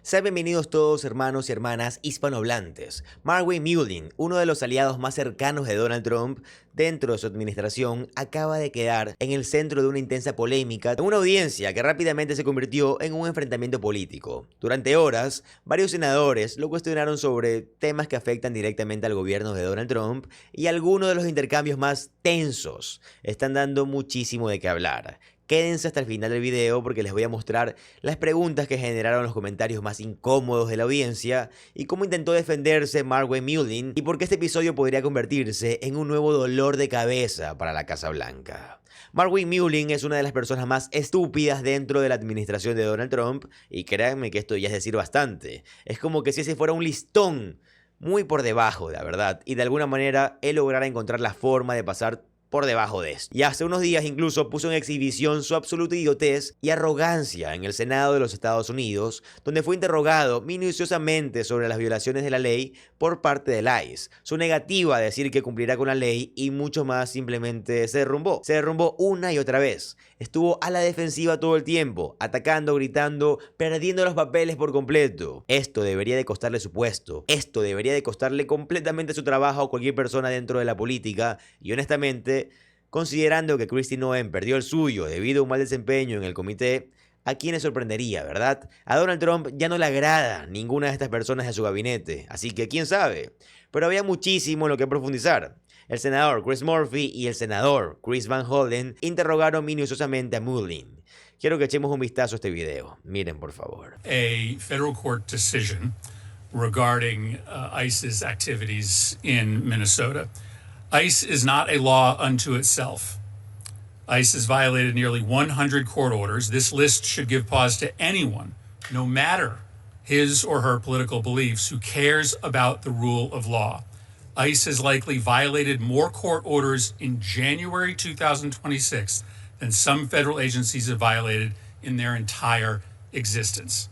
Sean bienvenidos todos hermanos y hermanas hispanohablantes. Markwayne Mullin, uno de los aliados más cercanos de Donald Trump dentro de su administración, acaba de quedar en el centro de una intensa polémica en una audiencia que rápidamente se convirtió en un enfrentamiento político. Durante horas, varios senadores lo cuestionaron sobre temas que afectan directamente al gobierno de Donald Trump y algunos de los intercambios más tensos están dando muchísimo de qué hablar. Quédense hasta el final del video porque les voy a mostrar las preguntas que generaron los comentarios más incómodos de la audiencia y cómo intentó defenderse Markwayne Mullin y por qué este episodio podría convertirse en un nuevo dolor de cabeza para la Casa Blanca. Markwayne Mullin es una de las personas más estúpidas dentro de la administración de Donald Trump y créanme que esto ya es decir bastante. Es como que si ese fuera un listón muy por debajo, la verdad, y de alguna manera él lograra encontrar la forma de pasar por debajo de esto. Y hace unos días incluso puso en exhibición su absoluta idiotez y arrogancia en el Senado de los Estados Unidos, donde fue interrogado minuciosamente sobre las violaciones de la ley por parte del ICE, su negativa a decir que cumplirá con la ley y mucho más simplemente se derrumbó. Se derrumbó una y otra vez. Estuvo a la defensiva todo el tiempo, atacando, gritando, perdiendo los papeles por completo. Esto debería de costarle su puesto. Esto debería de costarle completamente su trabajo a cualquier persona dentro de la política y honestamente, considerando que Kristi Noem perdió el suyo debido a un mal desempeño en el comité, ¿a quiénes sorprendería, verdad? A Donald Trump ya no le agrada ninguna de estas personas de su gabinete, así que quién sabe. Pero había muchísimo en lo que profundizar. El senador Chris Murphy y el senador Chris Van Hollen interrogaron minuciosamente a Mullin. Quiero que echemos un vistazo a este video. Miren, por favor. A federal court decision regarding ICE's activities in Minnesota. ICE is not a law unto itself. ICE has violated nearly 100 court orders. This list should give pause to anyone, no matter his or her political beliefs, who cares about the rule of law. ICE has likely violated more court orders in January 2026 than some federal agencies have violated in their entire existence.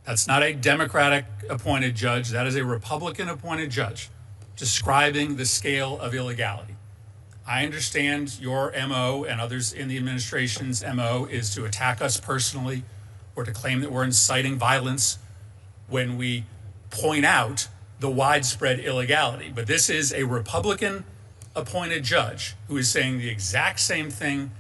That's not a Democratic appointed judge. That is a Republican appointed judge describing the scale of illegality. I understand your MO and others in the administration's MO is to attack us personally or to claim that we're inciting violence when we point out the widespread illegality. But this is a Republican appointed judge who is saying the exact same thing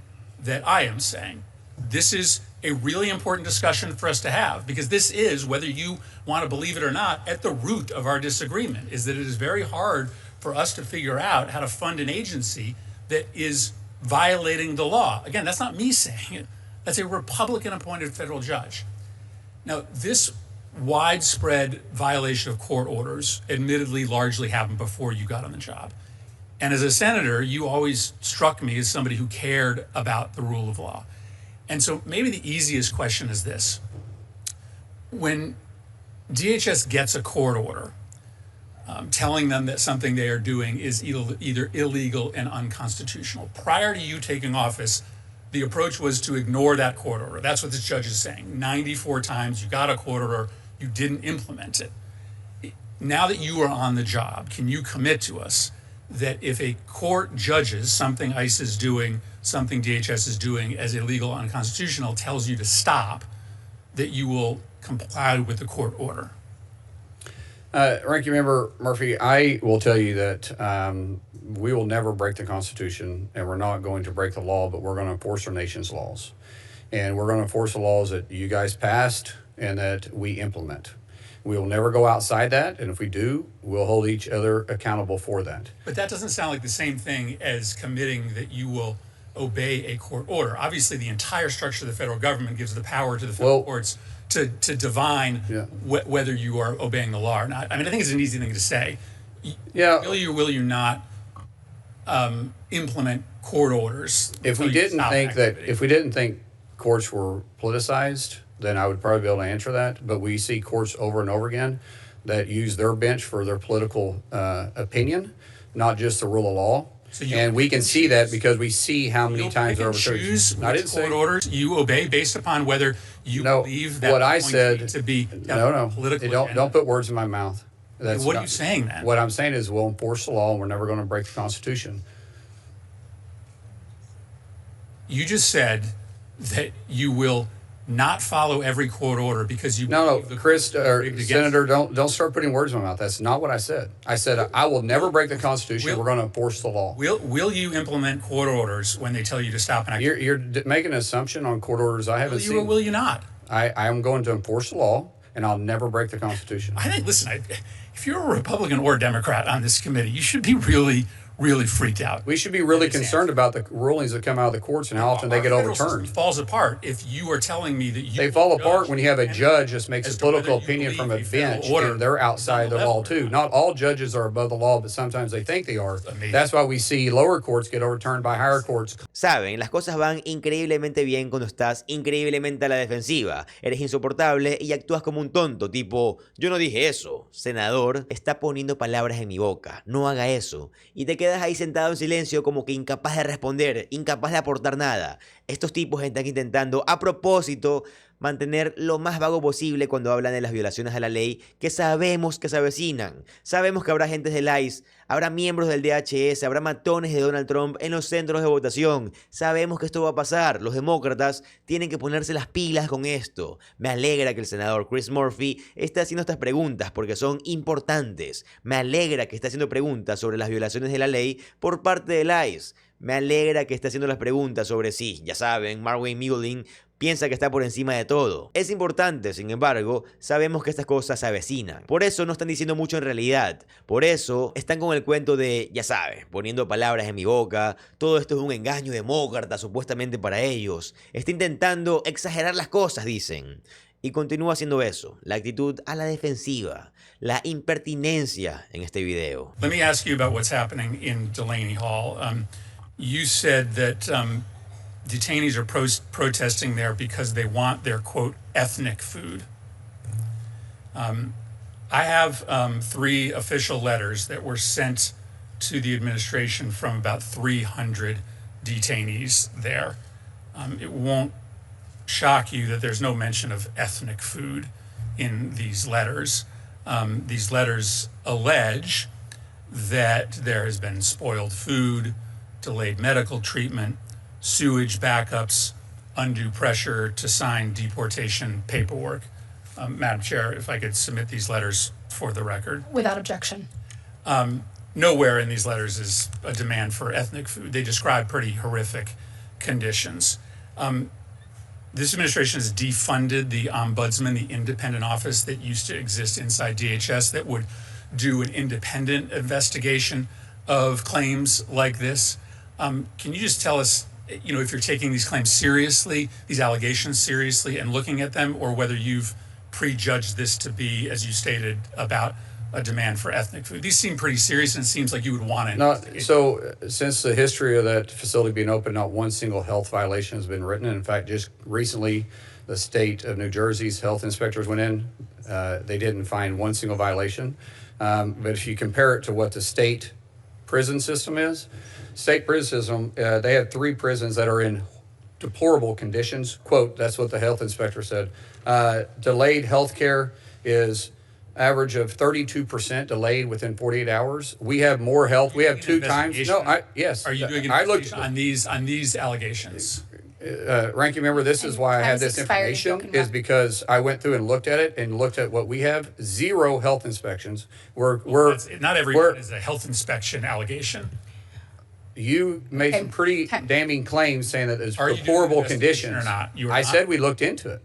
that I am saying. This is a really important discussion for us to have because this is, whether you want to believe it or not, at the root of our disagreement, is that it is very hard for us to figure out how to fund an agency that is violating the law. Again, that's not me saying it. That's a Republican appointed federal judge. Now, this widespread violation of court orders admittedly largely happened before you got on the job. And as a senator, you always struck me as somebody who cared about the rule of law. And so maybe the easiest question is this. When DHS gets a court order telling them that something they are doing is either illegal and unconstitutional, prior to you taking office, the approach was to ignore that court order. That's what this judge is saying. 94 times you got a court order, you didn't implement it. Now that you are on the job, can you commit to us that if a court judges something ICE is doing, something DHS is doing as illegal or unconstitutional, tells you to stop, that you will comply with the court order? Ranking Member Murphy, I will tell you that we will never break the Constitution, and we're not going to break the law, but we're going to enforce our nation's laws. And we're going to enforce the laws that you guys passed and that we implement. We will never go outside that, and if we do, we'll hold each other accountable for that. But that doesn't sound like the same thing as committing that you will obey a court order. Obviously, the entire structure of the federal government gives the power to the federal courts to divine whether you are obeying the law or not. I mean, I think it's an easy thing to say. Will you or will you not implement court orders? If we didn't think courts were politicized, then I would probably be able to answer that. But we see courts over and over again that use their bench for their political opinion, not just the rule of law. And we can see that because we see how many times they're overturned. I didn't say court orders you obey based upon whether you believe that what I said to be politically. Don't put words in my mouth. What are you saying then? What I'm saying is we'll enforce the law and we're never going to break the Constitution. You just said that you will not follow every court order because you No, believe the Chris, court is rigged against Senator, you. don't start putting words in my mouth. That's not what I said. I said I will never break the Constitution. We're going to enforce the law. Will you implement court orders when they tell you to stop an activity? You're making an assumption on court orders I haven't Will you seen. or will you not? I am going to enforce the law, and I'll never break the Constitution. I think, listen, if you're a Republican or a Democrat on this committee, you should be really freaked out. We should be really concerned about the rulings that come out of the courts and how often they get Our federal system overturned. falls apart if you are telling me that you They fall apart when you have a judge that makes as a to whether political you opinion from a believe a federal bench, order and they're outside the is on the law level or too. Not all judges are above the law, but sometimes they think they are. Amazing. That's why we see lower courts get overturned by higher courts. Saben, las cosas van increíblemente bien cuando estás increíblemente a la defensiva. Eres insoportable y actúas como un tonto, tipo, yo no dije eso. Senador, está poniendo palabras en mi boca, no haga eso. Y te quedas ahí sentado en silencio como que incapaz de responder, incapaz de aportar nada. Estos tipos están intentando, a propósito, mantener lo más vago posible cuando hablan de las violaciones a la ley que sabemos que se avecinan. Sabemos que habrá agentes del ICE, habrá miembros del DHS, habrá matones de Donald Trump en los centros de votación. Sabemos que esto va a pasar. Los demócratas tienen que ponerse las pilas con esto. Me alegra que el senador Chris Murphy esté haciendo estas preguntas porque son importantes. Me alegra que esté haciendo preguntas sobre las violaciones de la ley por parte del ICE. Me alegra que esté haciendo las preguntas sobre si, ya saben, Markwayne Mullin piensa que está por encima de todo. Es importante, sin embargo, sabemos que estas cosas se avecinan. Por eso no están diciendo mucho en realidad. Por eso están con el cuento de, ya sabes, poniendo palabras en mi boca. Todo esto es un engaño demócrata, supuestamente para ellos. Está intentando exagerar las cosas, dicen. Y continúa haciendo eso, la actitud a la defensiva, la impertinencia en este video. Let me ask you about what's happening in Delaney Hall. You said that detainees are protesting there because they want their, quote, ethnic food. I have 3 official letters that were sent to the administration from about 300 detainees there. It won't shock you that there's no mention of ethnic food in these letters. These letters allege that there has been spoiled food, delayed medical treatment, sewage backups, undue pressure to sign deportation paperwork. Madam Chair, if I could submit these letters for the record. Without objection. Nowhere in these letters is a demand for ethnic food. They describe pretty horrific conditions. This administration has defunded the ombudsman, the independent office that used to exist inside DHS that would do an independent investigation of claims like this. Can you just tell us, if you're taking these claims seriously, these allegations seriously, and looking at them, or whether you've prejudged this to be, as you stated, about a demand for ethnic food? These seem pretty serious, and it seems like you would want to. No, so since the history of that facility being open, not one single health violation has been written. In fact, just recently, the state of New Jersey's health inspectors went in. They didn't find one single violation. But if you compare it to what the state prison system is, state prison system, they have 3 prisons that are in deplorable conditions. Quote, that's what the health inspector said. Delayed health care is average of 32% delayed within 48 hours. We have more health. We have 2 times. No, yes. Are you doing an I looked investigation on these allegations? Ranking member, this is why I have this expired, information, is because I went through and looked at it and looked at what we have. 0 health inspections. Not everyone is a health inspection allegation. You made Okay. some pretty damning claims saying that there's Are you doing deplorable an investigation conditions. or not? You are I not? said we looked into it.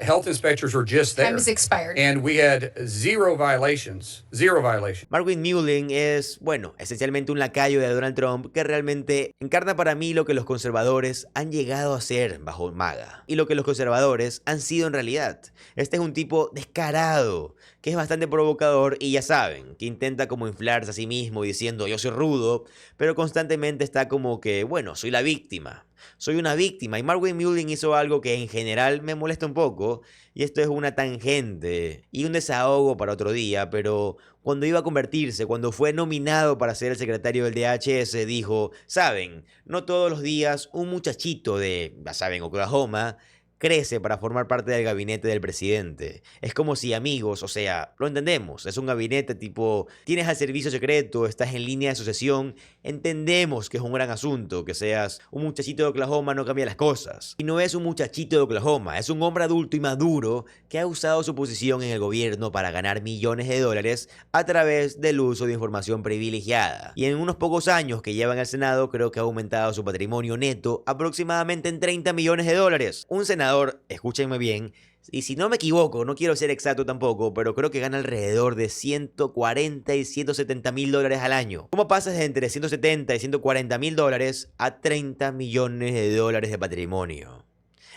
Health inspectors were just there. Time is expired. And we had 0 violations. 0 violations. Markwayne Mullin es, bueno, esencialmente un lacayo de Donald Trump que realmente encarna para mí lo que los conservadores han llegado a ser bajo MAGA y lo que los conservadores han sido en realidad. Este es un tipo descarado, que es bastante provocador y ya saben, que intenta como inflarse a sí mismo diciendo yo soy rudo, pero constantemente está como que, bueno, soy la víctima. Soy una víctima y Markwayne Mullin hizo algo que en general me molesta un poco y esto es una tangente y un desahogo para otro día, pero cuando iba a convertirse, cuando fue nominado para ser el secretario del DHS, dijo, saben, no todos los días un muchachito de, ya saben, Oklahoma crece para formar parte del gabinete del presidente. Es como si amigos, o sea, lo entendemos, es un gabinete tipo, tienes al servicio secreto, estás en línea de sucesión, entendemos que es un gran asunto, que seas un muchachito de Oklahoma no cambia las cosas. Y no es un muchachito de Oklahoma, es un hombre adulto y maduro que ha usado su posición en el gobierno para ganar millones de dólares a través del uso de información privilegiada. Y en unos pocos años que lleva en el Senado, creo que ha aumentado su patrimonio neto aproximadamente en 30 millones de dólares. Un senador, escúchenme bien, y si no me equivoco, no quiero ser exacto tampoco, pero creo que gana alrededor de 140 y 170 mil dólares al año. ¿Cómo pasas de entre 170 y 140 mil dólares a 30 millones de dólares de patrimonio?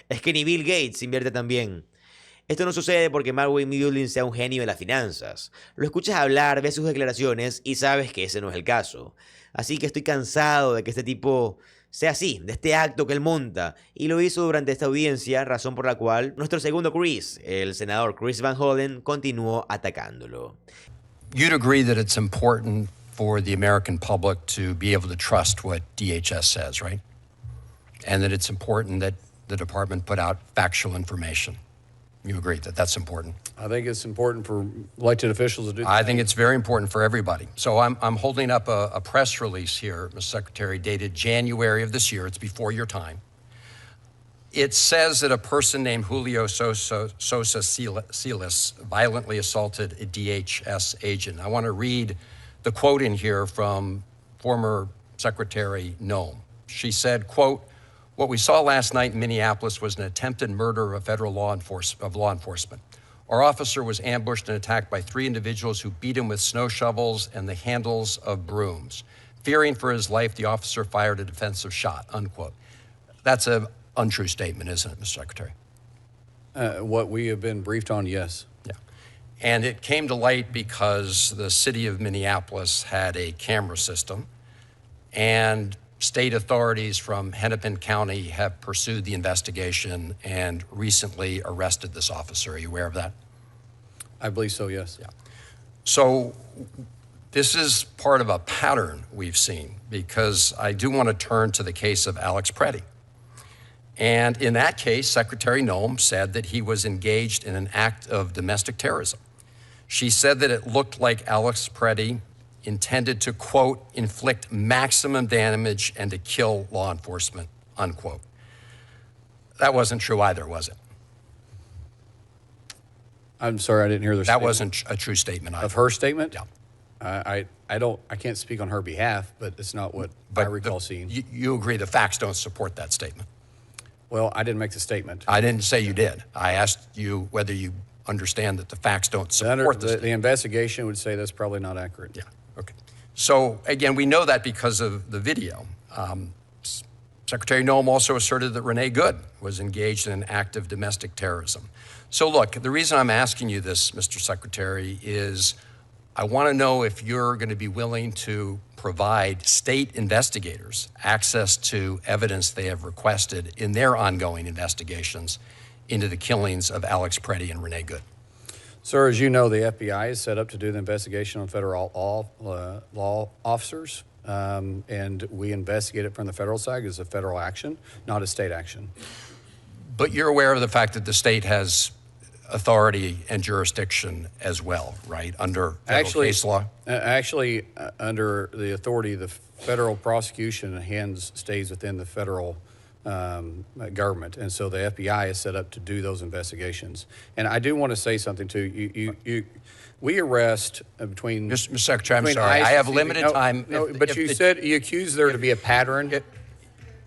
Es que ni Bill Gates invierte tan bien. Esto no sucede porque Markwayne Mullin sea un genio de las finanzas. Lo escuchas hablar, ves sus declaraciones y sabes que ese no es el caso. Así que estoy cansado de que este tipo sea así, de este acto que él monta, y lo hizo durante esta audiencia, razón por la cual nuestro segundo Chris, el senador Chris Van Hollen, continuó atacándolo. You'd agree that it's important for the American public to be able to trust what DHS says, right? And that it's important that the department put out factual information. You agree that that's important? I think it's important for elected officials to do that. I think it's very important for everybody. So I'm holding up a press release here, Mr. Secretary, dated January of this year. It's before your time. It says that a person named Julio Sosa Silas violently assaulted a DHS agent. I want to read the quote in here from former Secretary Noem. She said, quote, "What we saw last night in Minneapolis was an attempted murder of federal law enforcement. Our officer was ambushed and attacked by 3 individuals who beat him with snow shovels and the handles of brooms. Fearing for his life, the officer fired a defensive shot," unquote. That's an untrue statement, isn't it, Mr. Secretary? What we have been briefed on, yes. Yeah. And it came to light because the city of Minneapolis had a camera system, and state authorities from Hennepin County have pursued the investigation and recently arrested this officer. Are you aware of that? I believe so, yes. Yeah. So this is part of a pattern we've seen, because I do want to turn to the case of Alex Preddy. And in that case, Secretary Noem said that he was engaged in an act of domestic terrorism. She said that it looked like Alex Preddy intended to, quote, inflict maximum damage and to kill law enforcement, unquote. That wasn't true either, was it? I'm sorry, I didn't hear the That statement. wasn't a true statement either. Of her statement? Yeah. I can't speak on her behalf, but it's not what I recall seeing. You agree the facts don't support that statement? Well, I didn't make the statement. I didn't say you did. I asked you whether you understand that the facts don't support the statement. The investigation would say that's probably not accurate. Yeah, okay. So again, we know that because of the video. Secretary Noem also asserted that Renee Good was engaged in an act of domestic terrorism. So look, the reason I'm asking you this, Mr. Secretary, is I want to know if you're going to be willing to provide state investigators access to evidence they have requested in their ongoing investigations into the killings of Alex Preddy and Renee Good. Sir, as you know, the FBI is set up to do the investigation on federal law officers, and we investigate it from the federal side as a federal action, not a state action. But you're aware of the fact that the state has authority and jurisdiction as well, right, under federal case law? Actually, under the authority of the federal prosecution, stays within the federal government, and so the FBI is set up to do those investigations. And I do want to say something too. We arrest between Mr. Secretary, I'm sorry, I have limited time. But you said you accused there to be a pattern.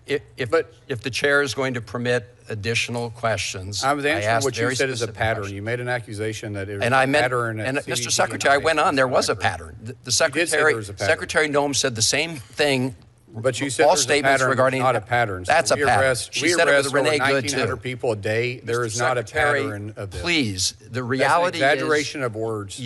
If the chair is going to permit additional questions, I was answering what you said is a specific pattern. questions. You made an accusation that it was And a I meant, pattern. and at Mr. CDC Secretary, I went on. There was a accurate. pattern. The did say there Secretary, was a pattern. Secretary Noem said the same thing. But you said all there's a statements pattern, regarding not a pattern. So That's a we pattern. Arrest, She we said arrest it was Renee over Good 1,900 too. people a day. There Mr. is not a Secretary, pattern of this. Please, the That's an reality exaggeration is of words.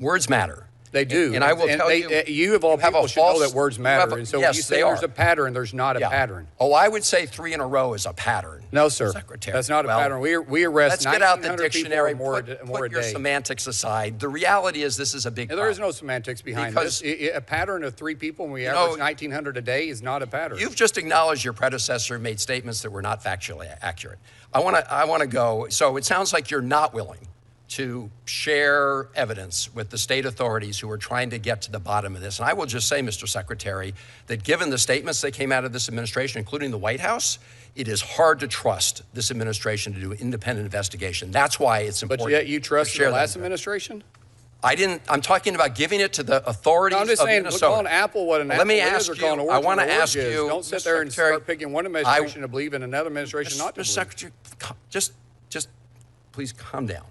words matter. They do. And I will tell you, you of all have people a should know false- that words you have matter. a- And so yes, when you say they there's are. a pattern, there's not a Yeah. pattern. Oh, I would say 3 in a row is a pattern. No, sir. Secretary. That's not a Well, pattern. We arrest Let's get out the 1,900 people dictionary. or more, Put a your day. semantics aside. The reality is this is a big And there is problem. no semantics behind Because- this. A pattern of 3 people and we know, average 1,900 a day is not a pattern. You've just acknowledged your predecessor made statements that were not factually accurate. I want to go. So it sounds like you're not willing to share evidence with the state authorities who are trying to get to the bottom of this. And I will just say, Mr. Secretary, that given the statements that came out of this administration, including the White House, it is hard to trust this administration to do an independent investigation. That's why it's important. But yet you to trust share the last that. administration? I'm talking about giving it to the authorities No, I'm just of saying, Minnesota. calling Apple what an Well, apple let me is ask or you, calling an I orange want to what an ask orange is. you, Don't sit Mr. there and Secretary, start picking one administration to believe and another administration not to Mr. believe. Secretary, just please calm down.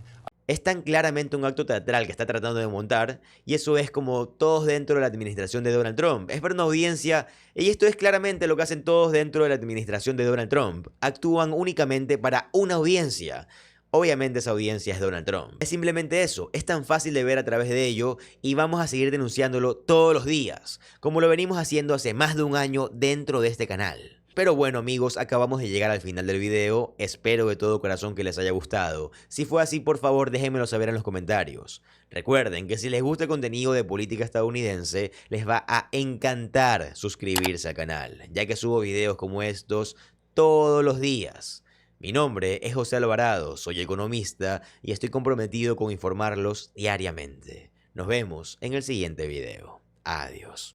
Es tan claramente un acto teatral que está tratando de montar, y eso es como todos dentro de la administración de Donald Trump. Es para una audiencia, y esto es claramente lo que hacen todos dentro de la administración de Donald Trump. Actúan únicamente para una audiencia. Obviamente esa audiencia es Donald Trump. Es simplemente eso, es tan fácil de ver a través de ello y vamos a seguir denunciándolo todos los días, como lo venimos haciendo hace más de un año dentro de este canal. Pero bueno amigos, acabamos de llegar al final del video, espero de todo corazón que les haya gustado. Si fue así, por favor déjenmelo saber en los comentarios. Recuerden que si les gusta el contenido de política estadounidense, les va a encantar suscribirse al canal, ya que subo videos como estos todos los días. Mi nombre es José Alvarado, soy economista y estoy comprometido con informarlos diariamente. Nos vemos en el siguiente video. Adiós.